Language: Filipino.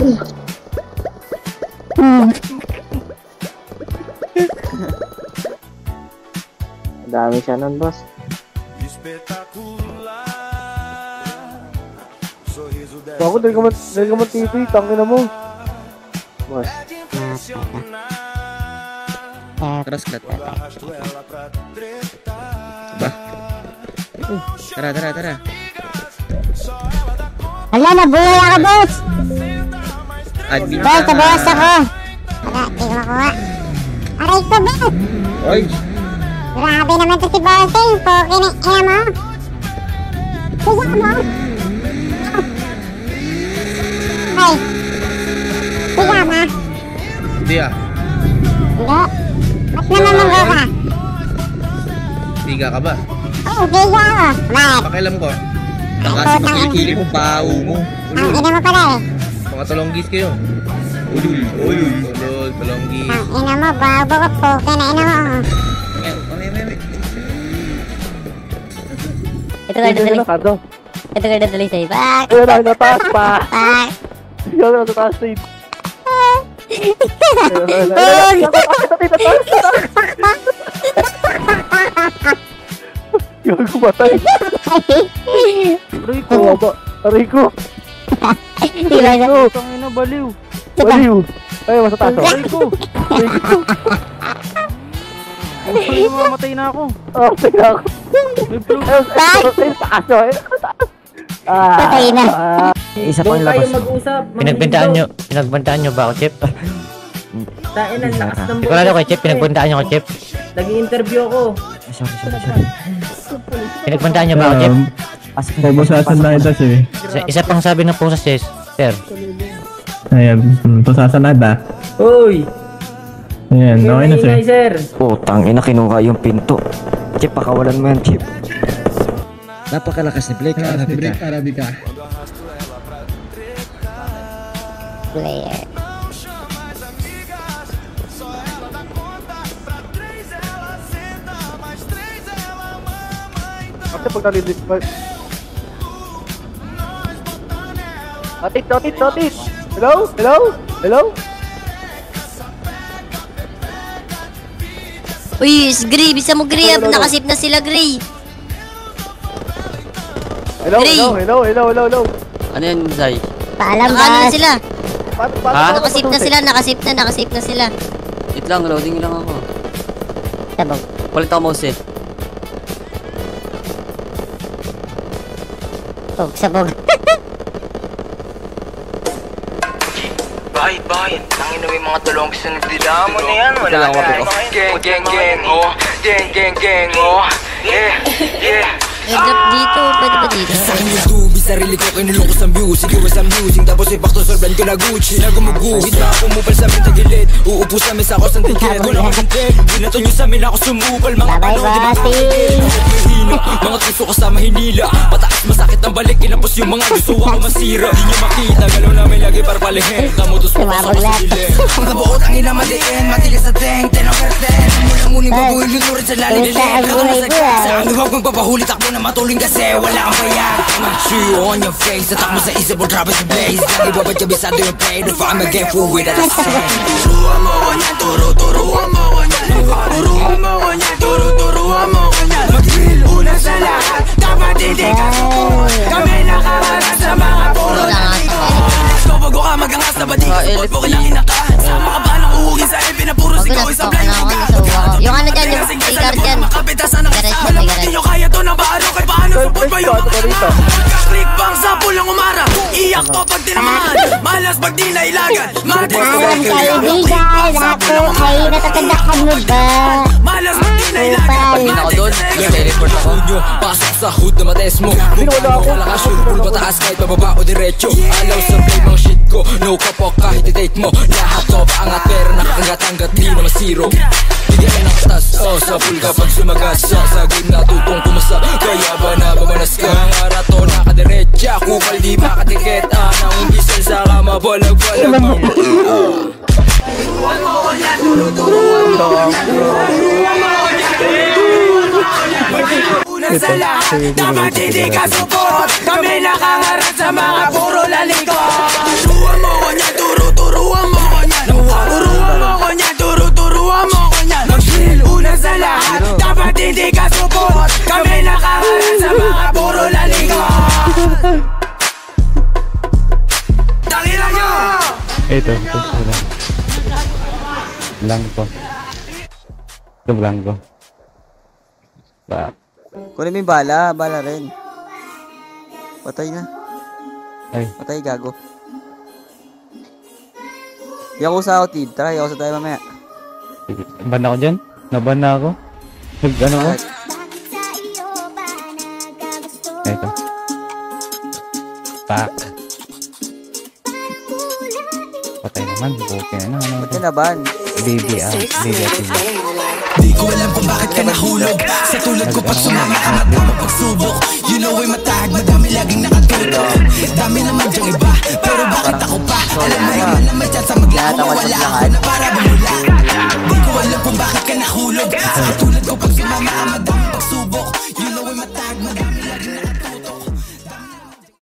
Ang dami siya nun, boss. Ako, dali ka man TV, tangin na mo. Boss. Terus kat. Bah. Tara. Ala, nabuhay ako, boss! Admin Boss, nabuhay ako! Wala, di ko makuha. Aray ko, boss! Oy! Grabe naman to si Bossing! Poki na ina mo! Siya mo! Ay! Siya mo! Hindi ah. Hindi! Ba't naman manggo ka? Tiga ka ba? Oo, siya ako! Bakit? Pakialam ko. Kasi makilikili mo, baho mo. Ang ina mo pala eh! Mga talonggis kayo. Ulul, talonggis. Ang ina mo, babo ko, poki na ina mo! Ito ka dadali. Ito ka dadali sa'yo. Bak! Ayun, nataas pa. Bak! Ayun, nataas na yun. Yung kumatay. Aray ko. Tangina, baliw. Ay, mas taas. Aray ko. Ay, mamatay na ako. Mamatay na ako. Patay na. Isa pang labas. Pinagbantaan nyo ba ako, Chip? Tain ang lakas ng Ikaw lalo kay Chip, pinagbantaan nyo ako, Chip. Nag-i-interview ako. Sorry. Pinagbantaan nyo ba ako, Chip? Pusasan na ito siya. Isa pang sabi ng pusas, sir. Ayan, pusasan na ito. Uy! Ayan, okay na siya. Sir. Putang ina, kinuha yung pinto. Chip, pakawalan mo yan, Chip. Napakalakas ni Blake. Arabica. Player. Kasi pag nalilipad. Otit. Hello? Uy, Gray, bisa mo Gray, nakasip na sila Gray. Hello. Ano yan, Zay? Paalam, Nakano na boss. sila. Ha? Nakasip na sila. Wait lang, loading lang ako. Sabog. Palit ako mouse eh. Sabog. Bahay, tangin na may mga tulong sa nagdila mo na yan. Wala na. Gang, oh. Yeah. Drop dito, pwede ba dito? Sa akin yung tubi, sarili ko kinulong ko sa music. Iwas ang music, tapos ipakto sobrang ko na Gucci. Nagumuguhit na ako, mupal sa amin tagilid. Uupo sa amin sa ako sa tiket. Wala akong content, ginatuyo sa amin ako sumupal. Mga tanong, di ba mga tuso ko sa mahinila. Pataas masakit ang balik, kinapos yung mga gusto ako masira. Di nyo makita, galaw namin lagi para palihin. Kamutos mo pa sa ako sa dilim. Mga buot ang ina madiin, matigas sa teng, tenong kerten. Muling babuhin, lunurin sa lalilim. Sa aming huwag magpapahuli, takbo na matuling kasi wala kang bayad. Mag-chew on your face, atak mo sa isip or drop it to blaze. Lagi babad kabisado yung pain, if I'm again full with that same. Turuan mo ko niyan, turuan mo ko niyan. Turuan mo ko niyan, turuan mo ko niyan. Mag-drill, una sa lahat, dapat hindi ka sukun. Kami nakaharap sa mga puro na ito. Bago ka magangas na ba di ka support mo kailangan ka. Sama ka ba ng uhugin sa ipin na puro sigaw isang blind mo ka. Yung ano dyan, yung card dyan. Hindi nyo kaya to na baaro kay paano support ba yung mga anak. Magka-click bang sa pulang umara. Iyak to pag tinamaan, malas pag di nailagan. Alam kaibigan, ako ay natatandaan mo ba? Malas pag di nailagan. Ako doon, teleport ako. Pasok sa hood na mates mo. Wala ka sure, full bataas kahit bababa o diretso. Alaw sa play mga shit ko, no kapok kahit i-date mo. Lahat to paangat pero nakakangat-angat di naman zero. Bigyan ka ng patas, sa full kapag sumagas. Sa sagod na tutong pumasa, kaya ba nababanas ka? Ngara to nakadiretsa, kupal di makatiket. Nang umbisal sa kama, balag-balag mo. Turuan mo ko yan, turuan mo ko yan. Una sa lahat, dapat hindi ka support. supot. Kami nakangarap sa mga puro lalikot. Turuan mo ko niyan, turuan mo ko niyan. Turuan mo ko niyan, turuan mo ko niyan. Mag-chill, una sa lahat, dapat hindi ka supot. Kami nakangarap sa mga puro lalikot. Tangina nyo! Ito. Blanco. Ito blanco. Ba. Kunin mo yung bala rin. Patay na. Ay. Patay, gago. Yakuza ako, Tid. Tara, Yakuza tayo mamaya. Ban ako dyan? Naban na ako? Ano ko? Ito. Pak. Patay naman. Okay na. Patay na ban. Baby at Di ko alam kung bakit ka nahulog. Sa tulad ko pag sumama ka madama pagsubok. You know ay matahag, madami laging nakatutok. Dami naman dyang iba, pero bakit ako pa? Alam mo naman na may chance maglako. Wala ako na para bumula. Di ko alam kung bakit ka nahulog. Sa tulad ko pag sumama ka madama